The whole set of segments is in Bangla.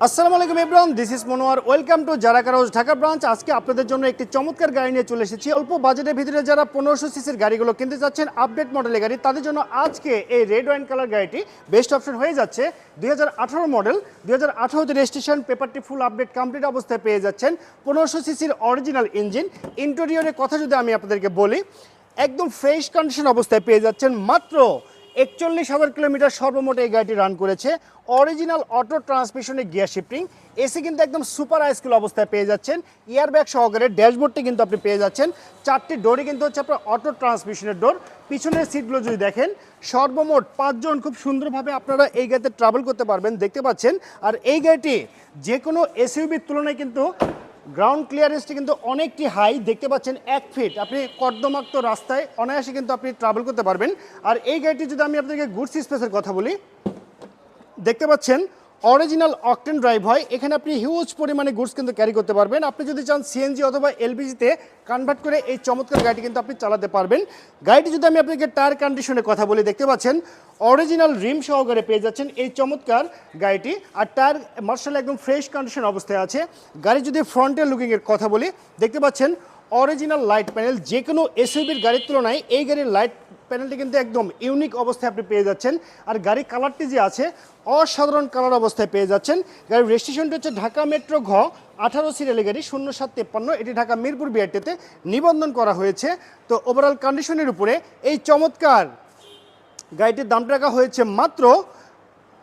আসসালামু আলাইকুম everyone, this is Monowar. Welcome to Zara car house Dhaka branch. আজকে আপনাদের জন্য একটি চমৎকার গাড়ি নিয়ে চলে এসেছি। অল্প বাজেটের ভিতরে যারা 1500 সিসির গাড়িগুলো কিনতে চাচ্ছেন, আপডেট মডেলের গাড়ি, তাদের জন্য আজকে এই রেড ওয়াইন কালার গাড়িটি বেস্ট অপশন হয়ে যাচ্ছে। 2018 মডেল, 2018 রেজিস্ট্রেশন, পেপারটি ফুল আপডেট কমপ্লিট অবস্থায় পেয়ে যাচ্ছেন। 1500 সিসির অরিজিনাল ইঞ্জিন। ইন্টেরিয়রের কথা যদি আমি আপনাদেরকে বলি, একদম ফ্রেশ কন্ডিশন অবস্থায় পেয়ে যাচ্ছেন। মাত্র 41,000 কিলোমিটার সর্বমোট এই গাড়িটি রান করেছে। অরিজিনাল অটো ট্রান্সমিশনের গিয়ার শিফটিং, এসি কিন্তু একদম সুপার হাইস্কুল অবস্থায় পেয়ে যাচ্ছেন। ইয়ারব্যাগ সহকারে ড্যাশবোর্ডটি কিন্তু আপনি পেয়ে যাচ্ছেন। চারটি ডোরই কিন্তু হচ্ছে আপনার অটো ট্রান্সমিশনের ডোর। পিছনের সিটগুলো যদি দেখেন, সর্বমোট 5 জন খুব সুন্দরভাবে আপনারা এই গাড়িতে ট্রাভেল করতে পারবেন, দেখতে পাচ্ছেন। আর এই গাড়িটি যে কোনো এসইউভির তুলনায় কিন্তু গ্রাউন্ড ক্লিয়ারেন্সটি কিন্তু অনেকটি হাই, দেখতে পাচ্ছেন 1 ফিট। আপনি কর্দমাক্ত রাস্তায় অনায়াসে কিন্তু আপনি ট্রাভেল করতে পারবেন। আর এই গাড়িটি যদি আমি আপনাকে গুডস স্পেসের কথা বলি, দেখতে পাচ্ছেন অরিজিনাল অকটেন ড্রাইভ হয়। এখানে আপনি হিউজ পরিমাণে গুডস কিন্তু ক্যারি করতে পারবেন। আপনি যদি চান সিএনজি অথবা এলপিজিতে কনভার্ট করে এই চমৎকার গাড়িটি কিন্তু আপনি চালাতে পারবেন। গাড়িটি যদি আমি আপনাকে টায়ার কন্ডিশনের কথা বলি, দেখতে পাচ্ছেন অরিজিনাল রিম সহকারে পেয়ে যাচ্ছেন এই চমৎকার গাড়িটি। আর টায়ার মার্শাল একদম ফ্রেশ কন্ডিশন অবস্থায় আছে। গাড়ি যদি ফ্রন্টের লুকিংয়ের কথা বলি, দেখতে পাচ্ছেন অরিজিনাল লাইট প্যানেল। যে কোনো এসইউভির গাড়ির তুলনায় এই গাড়ির লাইট প্যানেলটি কিন্তু একদম ইউনিক অবস্থায় আপনি পেয়ে যাচ্ছেন। আর গাড়ির কালারটি যে আছে, অসাধারণ কালার অবস্থায় পেয়ে যাচ্ছেন। গাড়ির রেজিস্ট্রেশনটি হচ্ছে ঢাকা মেট্রো ঘ 18 সিরিয়ালের গাড়ি 0753। এটি ঢাকা মিরপুর বিআরটিতে নিবন্ধন করা হয়েছে। তো ওভারঅল কন্ডিশনের উপরে এই চমৎকার গাড়িটির দাম রাখা হয়েছে মাত্র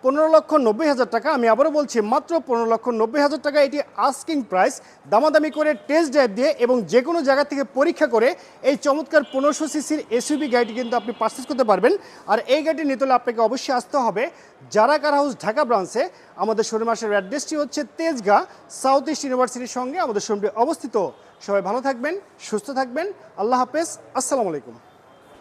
15,90,000 টাকা। আমি আবারও বলছি, মাত্র 15,90,000 টাকা। এটি আস্কিং প্রাইস। দামাদামি করে টেস্ট ড্রাইভ দিয়ে এবং যে কোনো জায়গা থেকে পরীক্ষা করে এই চমৎকার 1500 সিসির এসইউভি গাড়িটি কিন্তু আপনি পারচেস করতে পারবেন। আর এই গাড়িটি নিতে হলে আপনাকে অবশ্যই আসতে হবে জারা কার হাউস ঢাকা ব্রাঞ্চে। আমাদের শোরুম আসার অ্যাড্রেসটি হচ্ছে তেজগাঁ, সাউথ ইস্ট ইউনিভার্সিটির সঙ্গে আমাদের শোরুমটি অবস্থিত। সবাই ভালো থাকবেন, সুস্থ থাকবেন। আল্লাহ হাফেজ, আসসালামু আলাইকুম।